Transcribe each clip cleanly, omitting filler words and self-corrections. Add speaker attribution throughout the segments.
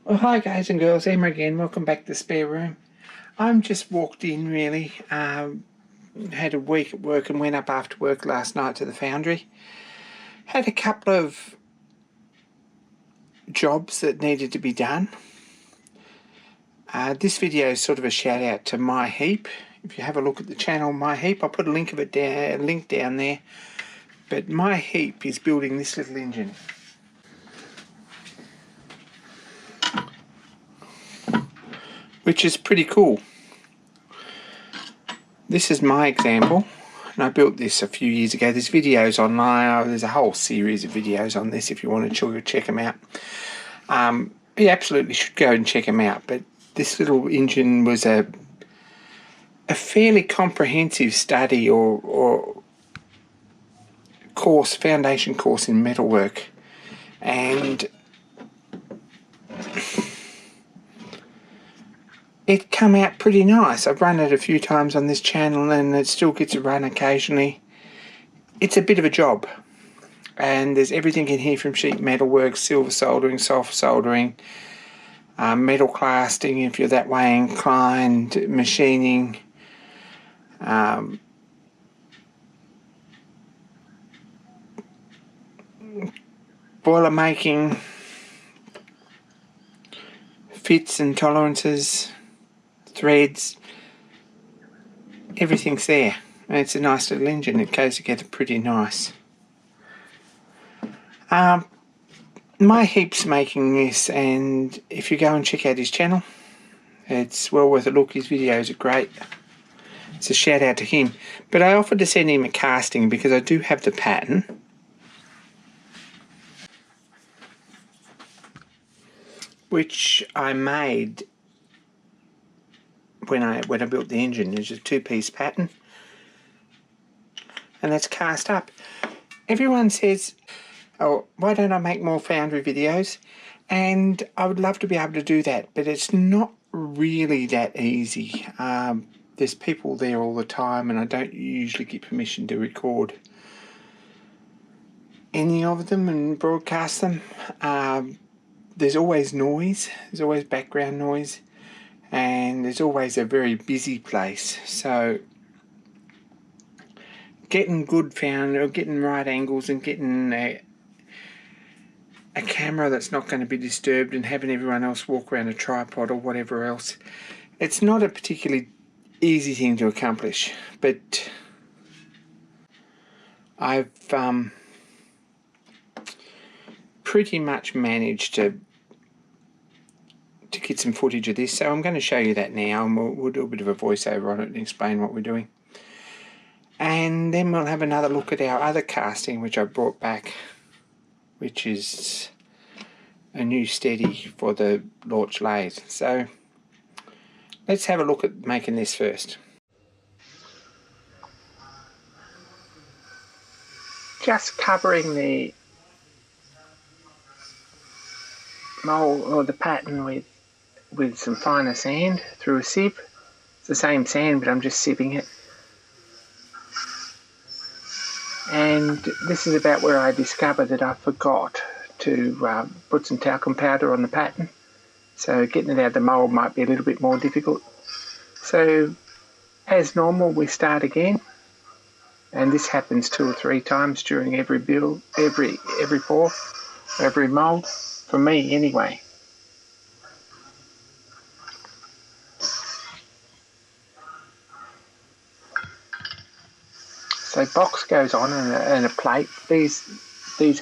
Speaker 1: Well, hi guys and girls, Emma again. Welcome back to Spareroom. I'm just walked in really. Had a week at work and went up after work last night to the foundry. Had a couple of jobs that needed to be done. This video is sort of a shout out to My Heap. If you have a look at the channel My Heap, I'll put a link down there. But My Heap is building this little engine. Which is pretty cool. This is my example, and I built this a few years ago. There's videos online, there's a whole series of videos on this if you want to check them out. You absolutely should go and check them out, but this little engine was a fairly comprehensive study or course, foundation course in metalwork, and it come out pretty nice. I've run it a few times on this channel and it still gets a run occasionally. It's a bit of a job, and there's everything in here from sheet metal work, silver soldering, soft soldering, metal casting if you're that way inclined, machining, boiler making, fits and tolerances, threads, everything's there. And it's a nice little engine. It goes together pretty nice. My Heap's making this, and if you go and check out his channel, it's well worth a look. His videos are great. It's a shout out to him. But I offered to send him a casting because I do have the pattern. Which I made when I built the engine. It's a two-piece pattern, and that's cast up. Everyone says, oh, why don't I make more foundry videos? And I would love to be able to do that, but it's not really that easy. There's people there all the time, and I don't usually get permission to record any of them and broadcast them. There's always noise, there's always background noise, and there's always a very busy place. So getting good found, getting right angles and getting a camera that's not going to be disturbed and having everyone else walk around a tripod or whatever else, it's not a particularly easy thing to accomplish. But I've pretty much managed to get some footage of this, so I'm going to show you that now, and we'll do a bit of a voiceover on it and explain what we're doing. And then we'll have another look at our other casting which I brought back, which is a new steady for the lorch lathe. So let's have a look at making this first. Just covering the mold or the pattern with some finer sand through a sieve. It's the same sand, but I'm just sieving it. And this is about where I discovered that I forgot to put some talcum powder on the pattern, so getting it out of the mould might be a little bit more difficult. So as normal, we start again, and this happens 2 or 3 times during every build, every pour, every mould, for me anyway. So box goes on and a plate. These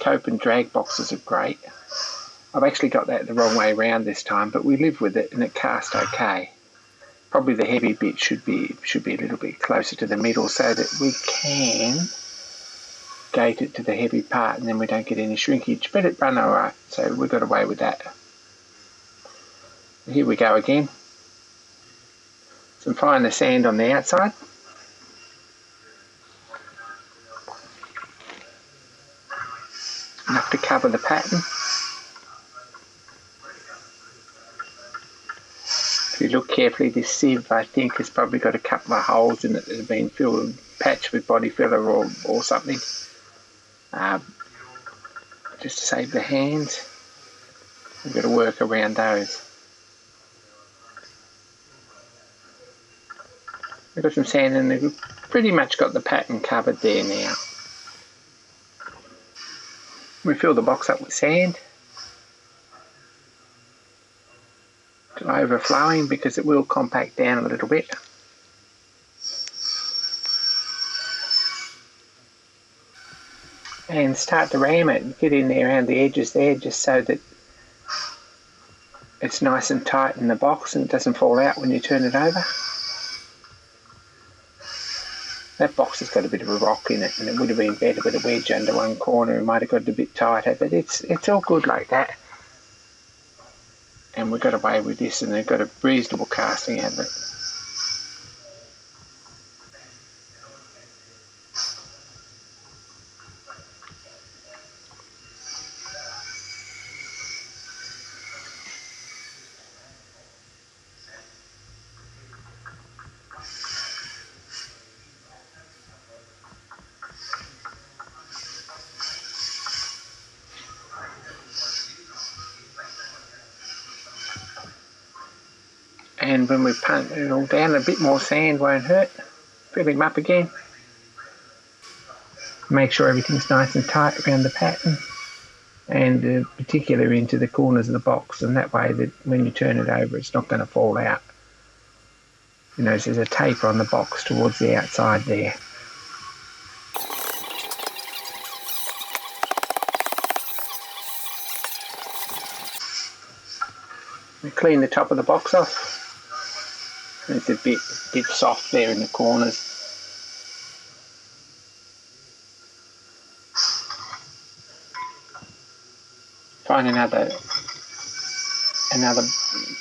Speaker 1: cope and drag boxes are great. I've actually got that the wrong way around this time, but we live with it and it cast okay. Probably the heavy bit should be a little bit closer to the middle so that we can gate it to the heavy part and then we don't get any shrinkage, but it ran alright, so we got away with that. Here we go again. Some finer sand on the outside. Enough to cover the pattern. If you look carefully, this sieve I think has probably got a couple of holes in it that have been patched with body filler or something, just to save the hands. We've got to work around those. We've got some sand and we've pretty much got the pattern covered there now. We fill the box up with sand to overflowing because it will compact down a little bit. And start to ram it and get in there around the edges there just so that it's nice and tight in the box and it doesn't fall out when you turn it over. That box has got a bit of a rock in it and it would have been better with a wedge under one corner and might have got it a bit tighter, but it's all good like that. And we got away with this and they've got a reasonable casting out of it. And when we punt it all down, a bit more sand won't hurt. Fill him up again. Make sure everything's nice and tight around the pattern and particularly into the corners of the box, and that way that when you turn it over it's not going to fall out. You know, so there's a taper on the box towards the outside there. We clean the top of the box off. It's a bit soft there in the corners. Find another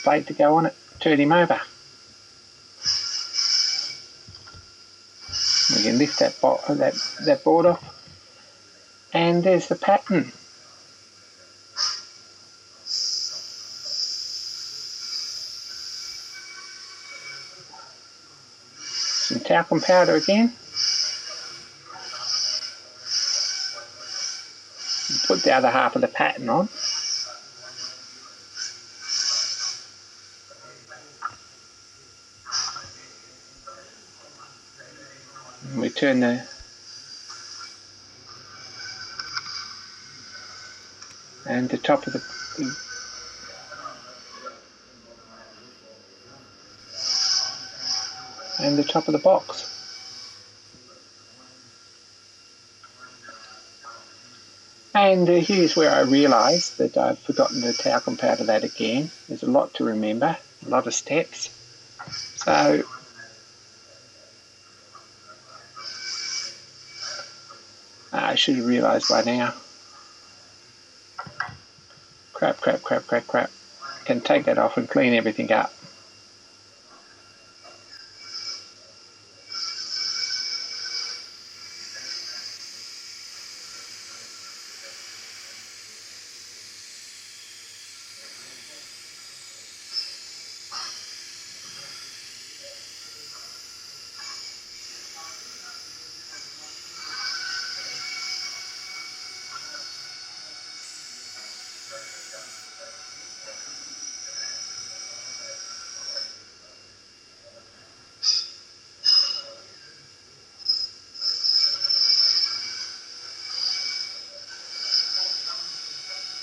Speaker 1: plate to go on it. Turn him over. We can lift that board off, and there's the pattern. Some talcum powder again. Put the other half of the pattern on. And we turn the top of the top of the box. And here's where I realised that I've forgotten to talcum powder that again. There's a lot to remember, a lot of steps. So I should have realised by now. Crap. Can take that off and clean everything up.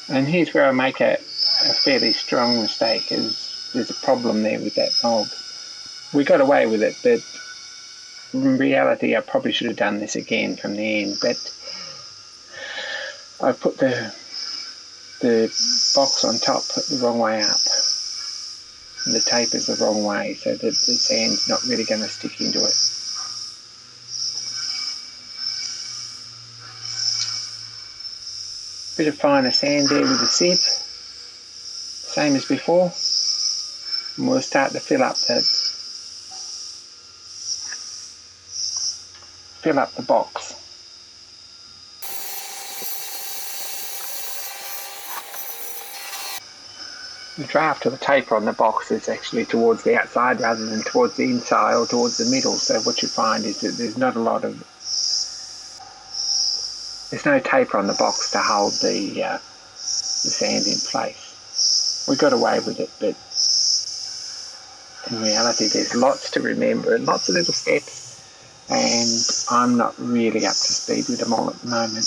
Speaker 1: And here's where I make a fairly strong mistake, is there's a problem there with that mold. We got away with it, but in reality I probably should have done this again from the end, but I put the box on top the wrong way up. And the tape is the wrong way, so that the sand's not really going to stick into it. Bit of finer sand there with the sieve, same as before, and we'll start to fill up the box. The draft of the taper on the box is actually towards the outside rather than towards the inside or towards the middle, so what you find is that there's no taper on the box to hold the sand in place. We got away with it, but in reality there's lots to remember and lots of little steps, and I'm not really up to speed with them all at the moment.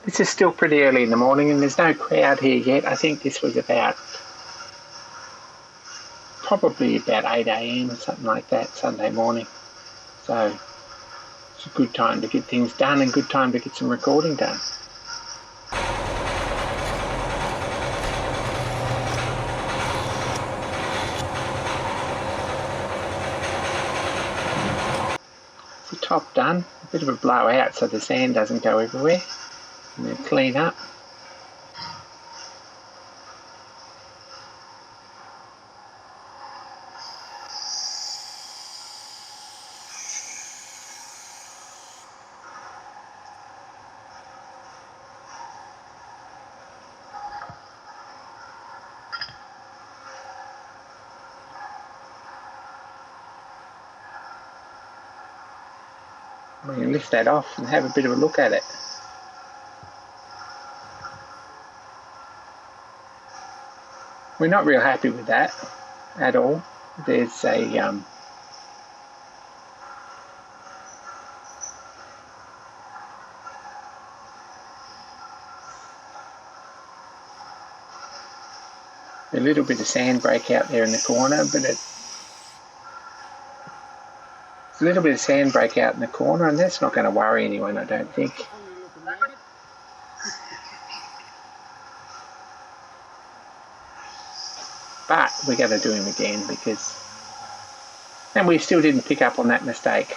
Speaker 1: This is still pretty early in the morning and there's no crowd here yet. I think this was probably about 8 AM, something like that, Sunday morning. So it's a good time to get things done and good time to get some recording done. The top done, a bit of a blowout so the sand doesn't go everywhere, and then clean up. We can lift that off and have a bit of a look at it. We're not real happy with that at all. There's a little bit of sand break out there in the corner, but it's a little bit of sand break out in the corner, and that's not going to worry anyone, I don't think. But we're going to do him again and we still didn't pick up on that mistake.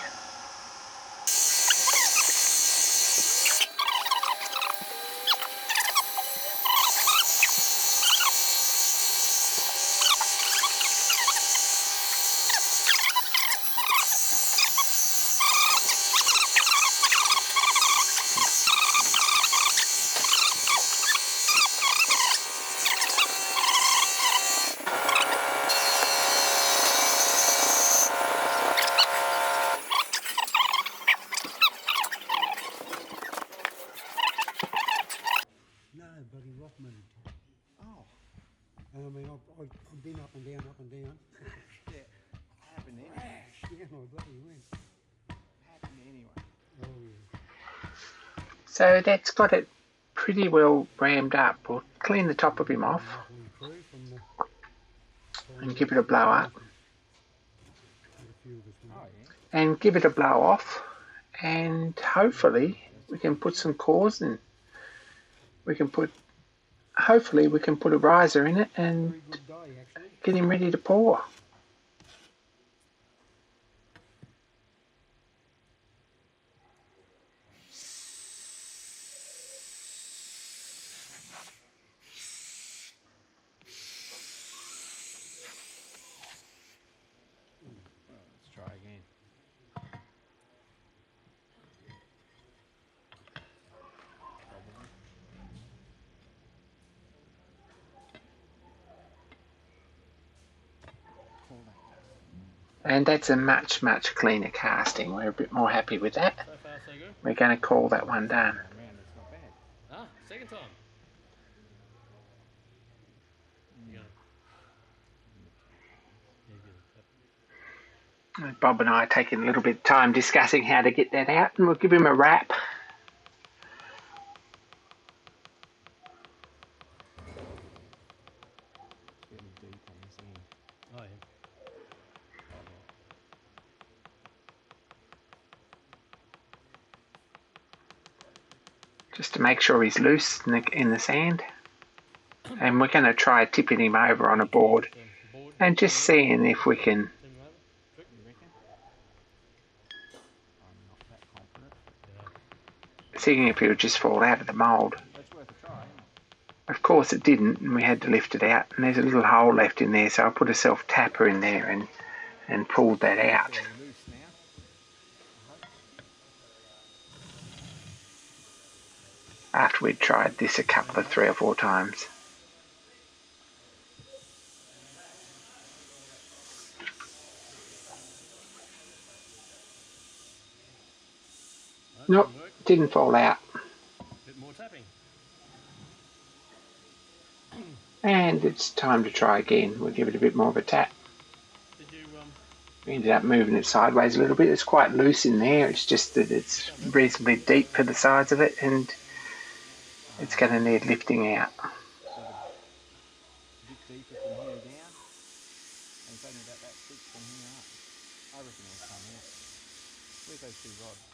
Speaker 2: I've been up and down.
Speaker 3: Yeah, happened anyway.
Speaker 2: Yeah, no, bloody went.
Speaker 3: Happened anyway.
Speaker 2: Oh, yeah.
Speaker 1: So that's got it pretty well rammed up. We'll clean the top of him off and give it a blow up. And give it a blow off, and hopefully we can put some cores in. Hopefully we can put a riser in it and get him ready to pour.
Speaker 3: Let's try again.
Speaker 1: And that's a much, much cleaner casting. We're a bit more happy with that.
Speaker 4: So far, so good.
Speaker 1: We're going to call that one done.
Speaker 3: Oh, man, that's not bad.
Speaker 4: Ah, second time. You go. Yeah, good.
Speaker 1: Bob and I are taking a little bit of time discussing how to get that out, and we'll give him a wrap.
Speaker 3: It's getting deep on this end.
Speaker 4: Oh, yeah.
Speaker 1: Just to make sure he's loose in the sand. And we're going to try tipping him over on a board and just seeing if we can,
Speaker 3: You reckon? I'm not that confident.
Speaker 1: seeing if he'll just fall out of the mould.
Speaker 3: That's worth a try, isn't it?
Speaker 1: Of course it didn't, and we had to lift it out, and there's a little hole left in there, so I put a self tapper in there and and pulled that out.
Speaker 3: Fairly loose now. I hope.
Speaker 1: After we'd tried this a couple of 3 or 4 times.
Speaker 4: No,
Speaker 1: Nope,
Speaker 4: didn't work.
Speaker 1: didn't fall out.
Speaker 4: Bit more tapping.
Speaker 1: And it's time to try again. We'll give it a bit more of a tap.
Speaker 4: Did you
Speaker 1: We ended up moving it sideways a little bit. It's quite loose in there. It's just that it's reasonably deep for the size of it, and it's going to need lifting out.
Speaker 3: Got a bit deeper from here down. And it's only about that thick from here up. I reckon it'll come out. Where's those 2 rods?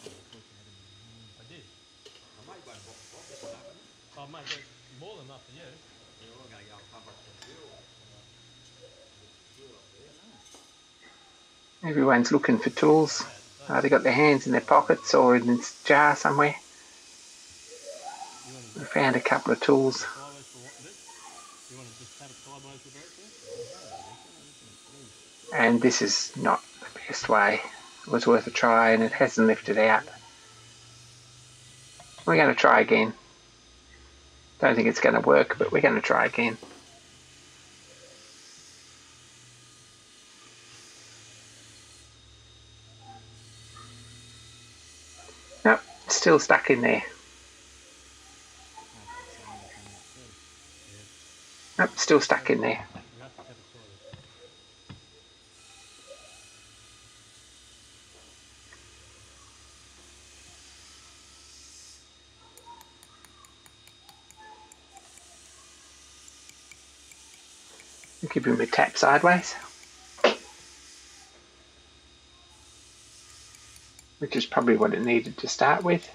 Speaker 3: Oh, I thought you had them in your hand.
Speaker 4: I did. I made one box this enough, isn't it? Oh mate, that's more than enough for you. Yeah, we're gonna go and pump up some fuel.
Speaker 1: Everyone's looking for tools. They got their hands in their pockets or in this jar somewhere. We found a couple of tools.
Speaker 4: Sideways for what this? You want to just tap it sideways with that?
Speaker 1: And this is not the best way. It was worth a try and it hasn't lifted out. We're going to try again. Don't think it's going to work, but we're going to try again. Nope, still stuck in there. Nope, still stuck in there. Give him a tap sideways, which is probably what it needed to start with.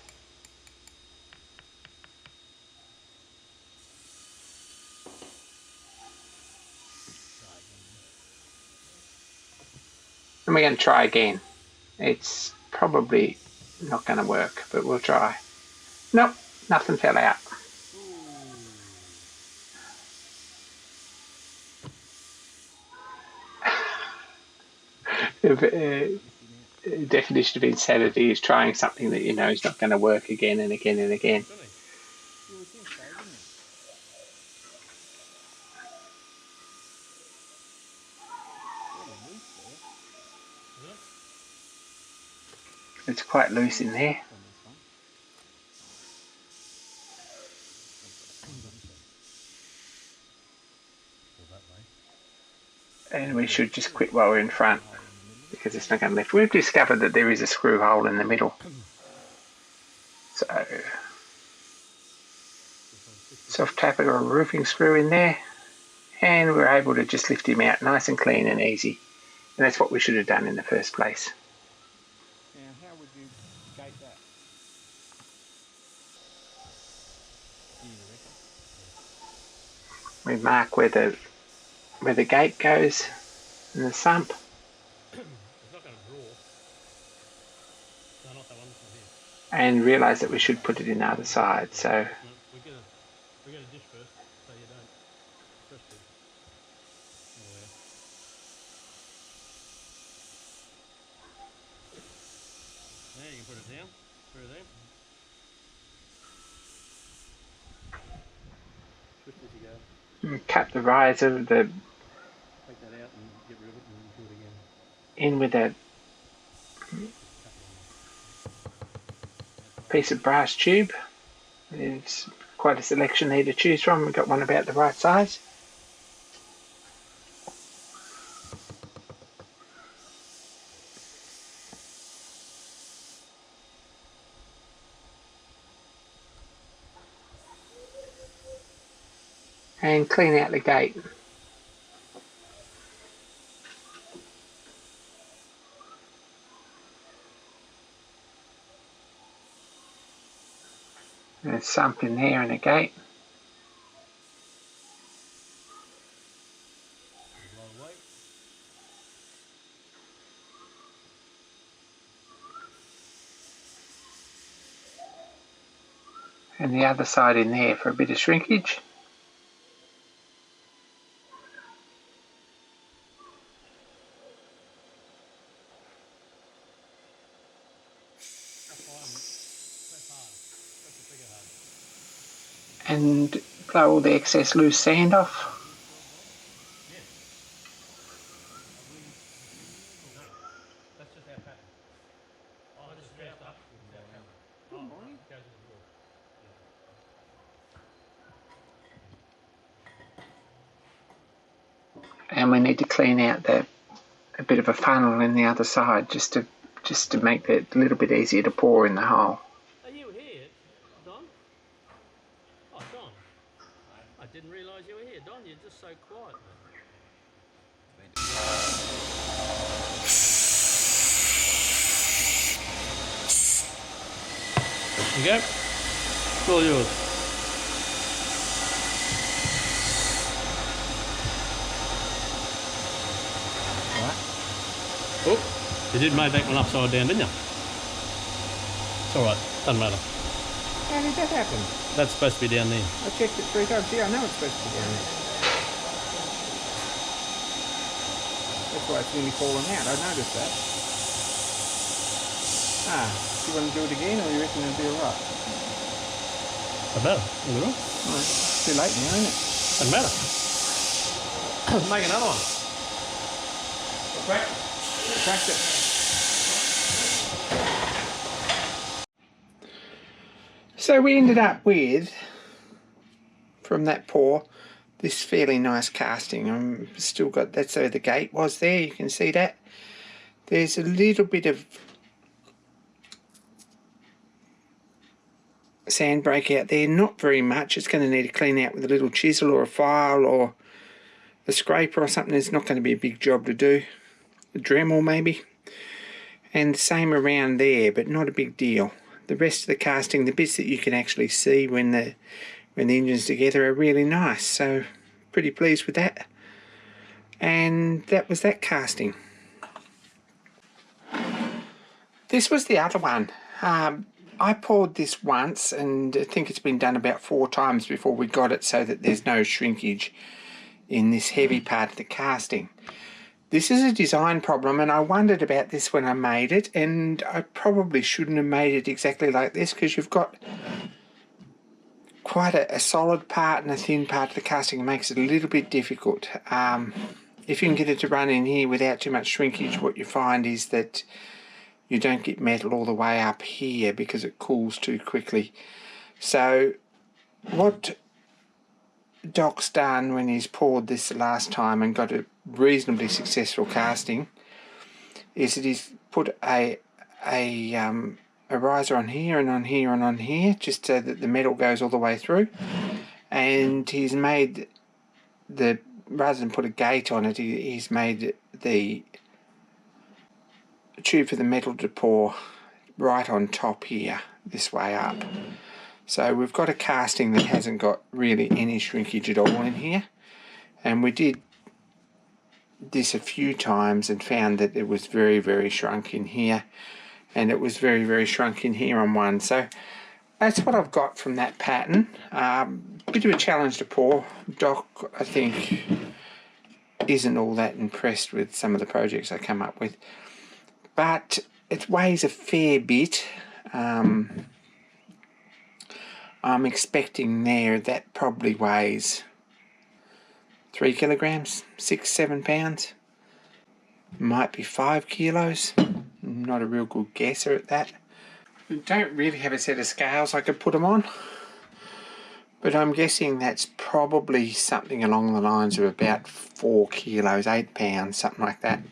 Speaker 1: And we're going to try again. It's probably not going to work, but we'll try. Nope, nothing fell out. Definition of insanity is trying something that you know is not going to work again and again and again. It's quite loose in there. And we should just quit while we're in front, because it's not going to lift. We've discovered that there is a screw hole in the middle. So, soft tappet or a roofing screw in there, and we're able to just lift him out nice and clean and easy. And that's what we should have done in the first place.
Speaker 3: Now, how would you gate that? Do you reckon?
Speaker 1: We mark where the gate goes and the sump.
Speaker 4: It's not going to draw. No, not that one. From here.
Speaker 1: And realise that we should put it in the other side. So
Speaker 4: No, we get a dish first, so you don't press it. Oh, yeah. There, you can put it down through there. Twist as you go.
Speaker 1: cut the riser,
Speaker 4: Take that out and get rid of it and do it again.
Speaker 1: in with a piece of brass tube. There's quite a selection here to choose from. We've got one about the right size. And clean out the gate. There's sump in there and a gate.
Speaker 4: Low weight.
Speaker 1: And the other side in there for a bit of shrinkage. and blow all the excess loose sand off.
Speaker 4: No, that's just our pattern. Oh, it's just dressed up. It's our pattern. Oh, right. It goes in the drawer.
Speaker 1: And we need to clean out a bit of a funnel in the other side just to make it a little bit easier to pour in the hole.
Speaker 4: Are you here, Don? Oh, Don. I didn't realise you were here, Don. You're just so quiet, man. You go. It's all yours.
Speaker 3: Right.
Speaker 4: Oh, you did make that one upside down, didn't you? It's alright, doesn't matter.
Speaker 3: How did that happen?
Speaker 4: That's supposed to be down there.
Speaker 3: I checked it 3 times. Yeah, I know it's supposed to be down there. That's why it's nearly fallen out. I noticed that. Ah, do you want to do it again, or you reckon it'll be alright?
Speaker 4: Doesn't matter. Is it all?
Speaker 3: Alright, it's too late now, isn't it?
Speaker 4: Doesn't matter. Make another one.
Speaker 3: Cracked it. So we ended up with, from that pour, this fairly nice casting. I'm still got, that's where the gate was there, you can see that. There's a little bit of sand break out there, not very much. It's going to need to clean out with a little chisel or a file or a scraper or something. It's not going to be a big job to do. A Dremel maybe. And the same around there, but not a big deal. The rest of the casting, the bits that you can actually see when the engine's together, are really nice. So pretty pleased with that. And that was that casting. This was the other one. I poured this once, and I think it's been done about 4 times before we got it so that there's no shrinkage in this heavy part of the casting. This is a design problem, and I wondered about this when I made it, and I probably shouldn't have made it exactly like this, because you've got quite a solid part and a thin part of the casting. It makes it a little bit difficult. If you can get it to run in here without too much shrinkage, what you find is that you don't get metal all the way up here because it cools too quickly. So what Doc's done when he's poured this the last time and got a reasonably successful casting is that he's put a riser on here and on here and on here, just so that the metal goes all the way through. And he's made the, rather than put a gate on it, he's made the tube for the metal to pour right on top here, this way up. So we've got a casting that hasn't got really any shrinkage at all in here, and we did this a few times and found that it was very, very shrunk in here, and it was very, very shrunk in here on one. So that's what I've got from that pattern. Bit of a challenge to pour. Doc, I think, isn't all that impressed with some of the projects I come up with, but it weighs a fair bit. I'm expecting there that probably weighs 3 kilograms, 6-7 pounds. Might be 5 kilos. I'm not a real good guesser at that. We don't really have a set of scales I could put them on, but I'm guessing that's probably something along the lines of about 4 kilos, 8 pounds, something like that.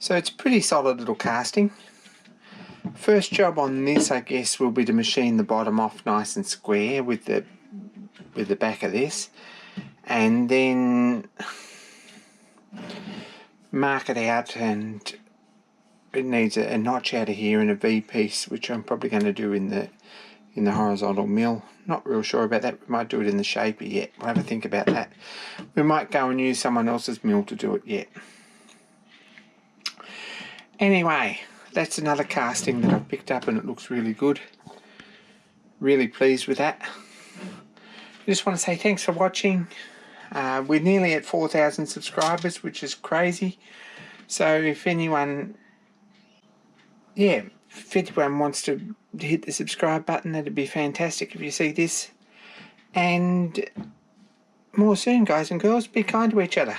Speaker 3: So it's a pretty solid little casting. First job on this, I guess, will be to machine the bottom off nice and square with the back of this, and then mark it out, and it needs a notch out of here and a V piece, which I'm probably going to do in the horizontal mill. Not real sure about that. We might do it in the shaper yet. We'll have a think about that. We might go and use someone else's mill to do it yet. Anyway, that's another casting that I've picked up, and it looks really good. Really pleased with that. I just want to say thanks for watching. We're nearly at 4,000 subscribers, which is crazy. So if anyone wants to hit the subscribe button, that'd be fantastic. If you see this, And more soon, guys and girls. Be kind to each other.